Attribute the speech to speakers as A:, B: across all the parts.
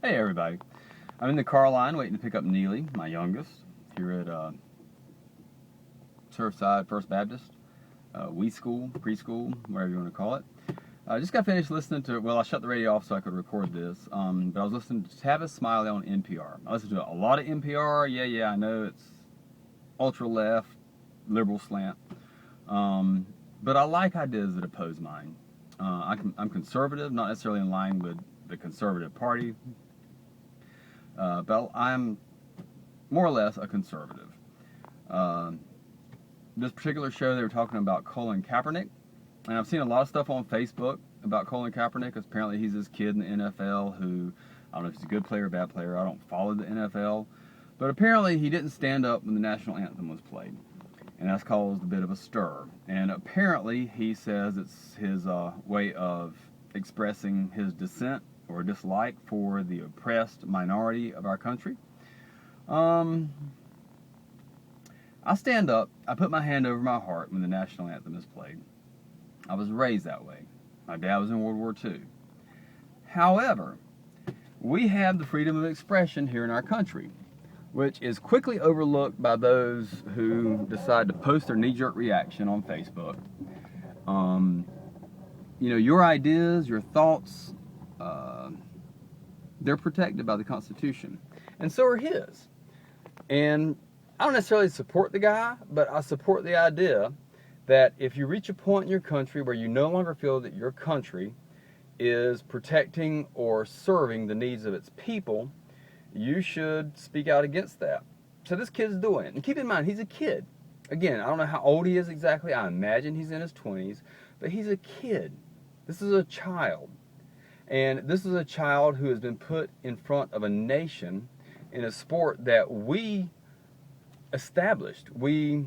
A: Hey everybody, I'm in the car line waiting to pick up Neely, my youngest, here at Surfside First Baptist, preschool, whatever you want to call it. I just got finished listening to, well, I shut the radio off so I could record this, but I was listening to Tavis Smiley on NPR. I listen to a lot of NPR, I know it's ultra-left, liberal slant, but I like ideas that oppose mine. I'm conservative, not necessarily in line with the conservative party, but I'm more or less a conservative. This particular show, they were talking about Colin Kaepernick, and I've seen a lot of stuff on Facebook about Colin Kaepernick, because apparently he's this kid in the NFL who, I don't know if he's a good player or bad player, I don't follow the NFL, but apparently he didn't stand up when the national anthem was played, and that's caused a bit of a stir. And apparently he says it's his way of expressing his dissent or dislike for the oppressed minority of our country. I stand up, I put my hand over my heart when the national anthem is played. I was raised that way. My dad was in World War II. However, we have the freedom of expression here in our country, which is quickly overlooked by those who decide to post their knee-jerk reaction on Facebook. Your ideas, your thoughts, they're protected by the Constitution, and so are his. And I don't necessarily support the guy, but I support the idea that if you reach a point in your country where you no longer feel that your country is protecting or serving the needs of its people, you should speak out against that. So this kid's doing it. And keep in mind, he's a kid. Again, I don't know how old he is exactly. I imagine he's in his 20s, but he's a kid. This is a child. And this is a child who has been put in front of a nation in a sport that we established. We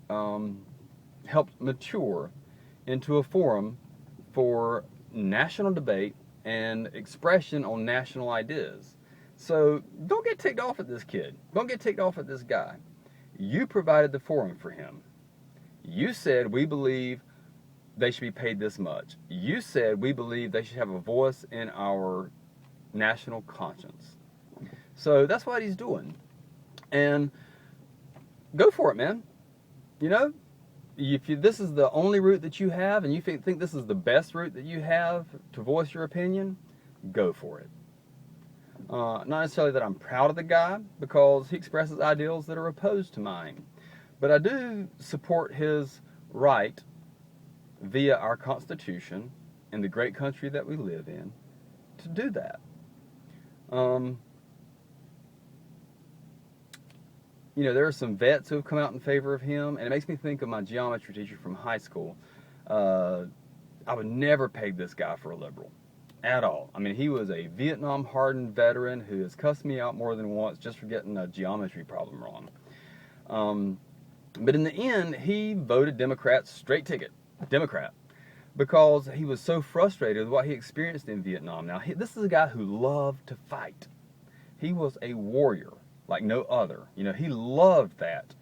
A: helped mature into a forum for national debate and expression on national ideas. So don't get ticked off at this kid. Don't get ticked off at this guy. You provided the forum for him. You said we believe they should be paid this much. You said we believe they should have a voice in our national conscience. So that's what he's doing. And go for it, man. If this is the only route that you have, and you think this is the best route that you have to voice your opinion, go for it. Not necessarily that I'm proud of the guy, because he expresses ideals that are opposed to mine, but I do support his right via our Constitution in the great country that we live in to do that. There are some vets who have come out in favor of him, and it makes me think of my geometry teacher from high school. I would never peg this guy for a liberal at all. I mean, he was a Vietnam-hardened veteran who has cussed me out more than once just for getting a geometry problem wrong. But in the end, he voted Democrat, straight ticket, Democrat, because he was so frustrated with what he experienced in Vietnam. Now, this is a guy who loved to fight. He was a warrior like no other. He loved that.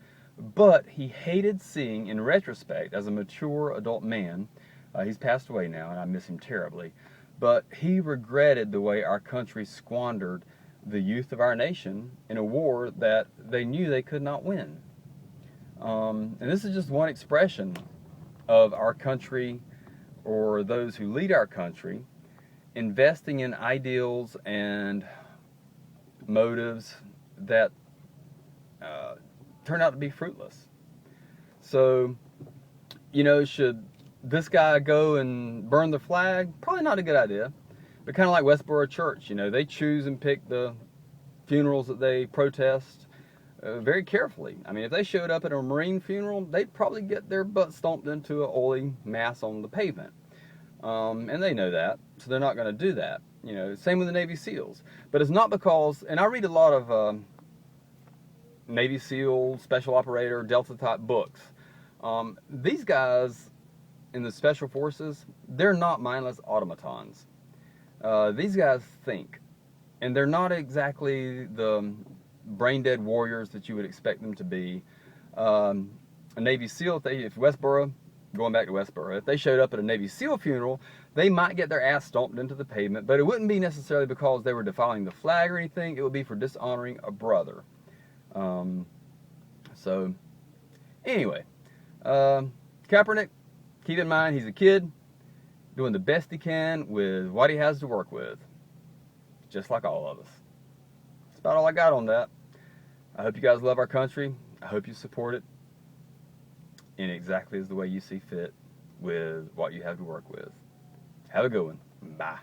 A: But he hated seeing, in retrospect, as a mature adult man, he's passed away now, and I miss him terribly, but he regretted the way our country squandered the youth of our nation in a war that they knew they could not win. And this is just one expression of our country, or those who lead our country, investing in ideals and motives that turn out to be fruitless. So, should this guy go and burn the flag? Probably not a good idea. But kind of like Westboro Church, they choose and pick the funerals that they protest very carefully. I mean, if they showed up at a Marine funeral, they'd probably get their butt stomped into an oily mass on the pavement. And they know that, so they're not going to do that. Same with the Navy SEALs. But it's not because, and I read a lot of Navy SEAL, Special Operator, Delta type books. These guys in the Special Forces, they're not mindless automatons. These guys think, and they're not exactly the brain-dead warriors that you would expect them to be. A Navy SEAL, if Westboro, going back to Westboro, if they showed up at a Navy SEAL funeral, they might get their ass stomped into the pavement, but it wouldn't be necessarily because they were defiling the flag or anything. It would be for dishonoring a brother. So, anyway, Kaepernick, keep in mind he's a kid doing the best he can with what he has to work with, just like all of us. That's about all I got on that. I hope you guys love our country. I hope you support it in exactly as the way you see fit with what you have to work with. Have a good one. Bye.